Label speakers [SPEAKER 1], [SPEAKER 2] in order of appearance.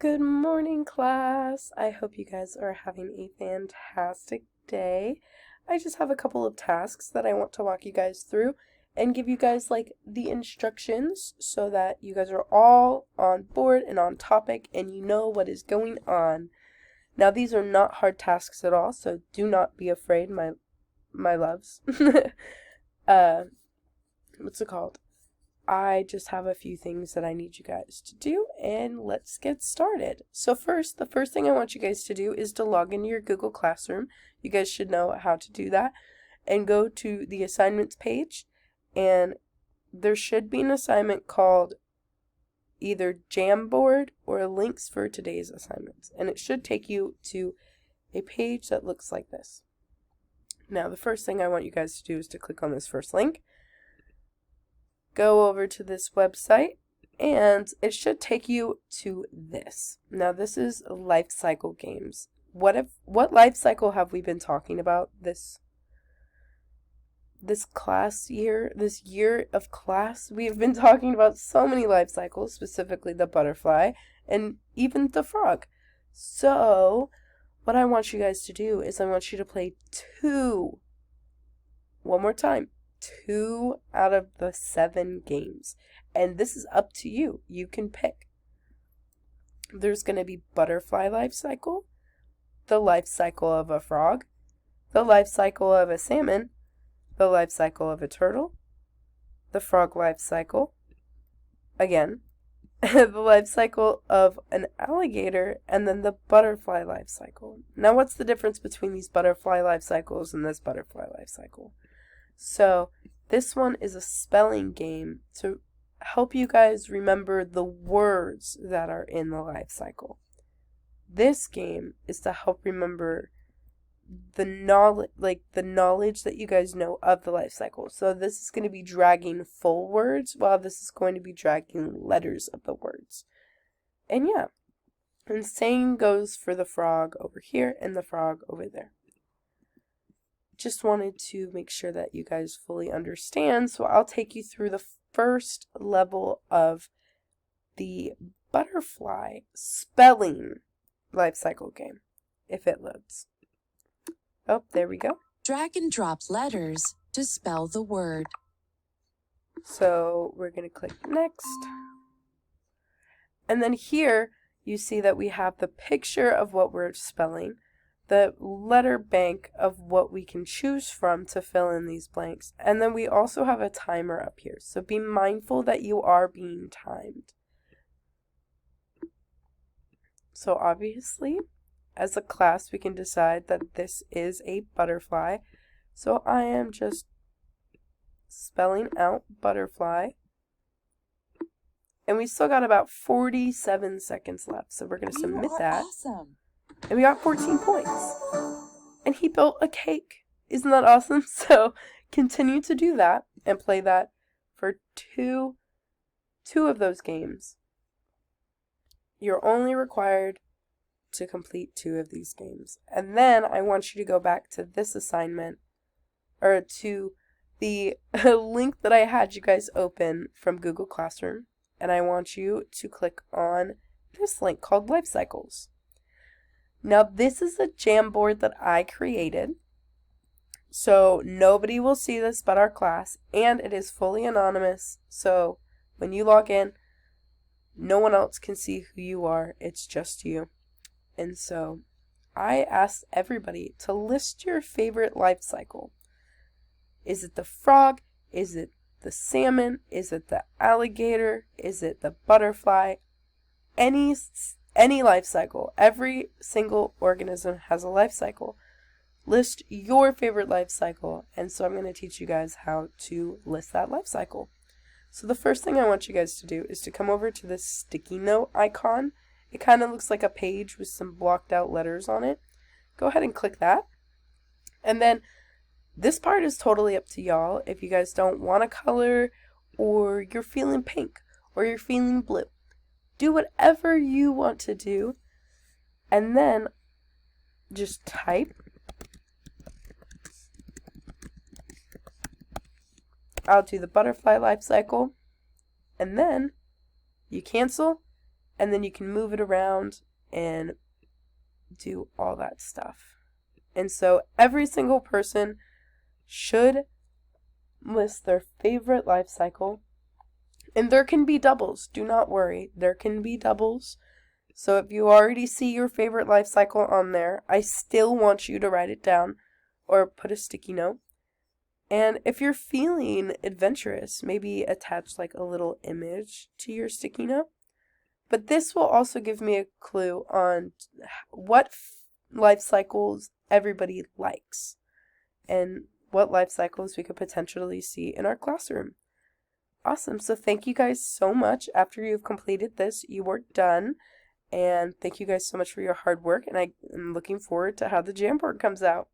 [SPEAKER 1] Good morning, class. I hope you guys are having a fantastic day. I just have a couple of tasks that I want to walk you guys through and give you guys the instructions so that you guys are all on board and on topic and you know what is going on. Now, these are not hard tasks at all, so do not be afraid, my loves. uh, what's it called? I just have a few things that I need you guys to do, and let's get started. So the first thing I want you guys to do is to log into your Google Classroom. You guys should know how to do that. And go to the assignments page, and there should be an assignment called either Jamboard or links for today's assignments. And it should take you to a page that looks like this. Now, the first thing I want you guys to do is to click on this first link. Go over to this website and it should take you to this. Now this is life cycle games. What life cycle have we been talking about this year of class? We've been talking about so many life cycles, specifically the butterfly and even the frog. So what I want you guys to do is I want you to play one more time. 2 out of the 7 games. And this is up to you. You can pick. There's going to be butterfly life cycle, the life cycle of a frog, the life cycle of a salmon, the life cycle of a turtle, the frog life cycle, again, the life cycle of an alligator, and then the butterfly life cycle. Now, what's the difference between these butterfly life cycles and this butterfly life cycle? So this one is a spelling game to help you guys remember the words that are in the life cycle. This game is to help remember the knowledge that you guys know of the life cycle. So this is going to be dragging full words, while this is going to be dragging letters of the words. And yeah, and same goes for the frog over here and the frog over there. Just wanted to make sure that you guys fully understand, so I'll take you through the first level of the butterfly spelling life cycle game, if it loads. Oh, there we go.
[SPEAKER 2] Drag and drop letters to spell the word.
[SPEAKER 1] So we're going to click next. And then here you see that we have the picture of what we're spelling, the letter bank of what we can choose from to fill in these blanks. And then we also have a timer up here. So be mindful that you are being timed. So obviously, as a class, we can decide that this is a butterfly. So I am just spelling out butterfly. And we still got about 47 seconds left. So we're going to submit that.
[SPEAKER 2] Awesome.
[SPEAKER 1] And we got 14 points. And he built a cake. Isn't that awesome? So continue to do that and play that for two of those games. You're only required to complete 2 of these games. And then I want you to go back to this assignment, or to the link that I had you guys open from Google Classroom. And I want you to click on this link called Life Cycles. Now, this is a Jamboard that I created, so nobody will see this but our class, and it is fully anonymous, so when you log in, no one else can see who you are, it's just you. And so, I asked everybody to list your favorite life cycle. Is it the frog? Is it the salmon? Is it the alligator? Is it the butterfly? Any life cycle. Every single organism has a life cycle. List your favorite life cycle, and so I'm going to teach you guys how to list that life cycle. So the first thing I want you guys to do is to come over to this sticky note icon. It kind of looks like a page with some blocked out letters on it. Go ahead and click that. And then this part is totally up to y'all. If you guys don't want a color, or you're feeling pink, or you're feeling blue, do whatever you want to do, and then just type. I'll do the butterfly life cycle, and then you cancel, and then you can move it around and do all that stuff. And so every single person should list their favorite life cycle. And there can be doubles. Do not worry. There can be doubles. So if you already see your favorite life cycle on there, I still want you to write it down or put a sticky note. And if you're feeling adventurous, maybe attach like a little image to your sticky note. But this will also give me a clue on what life cycles everybody likes and what life cycles we could potentially see in our classroom. Awesome. So thank you guys so much. After you've completed this, you are done. And thank you guys so much for your hard work. And I am looking forward to how the Jamboard comes out.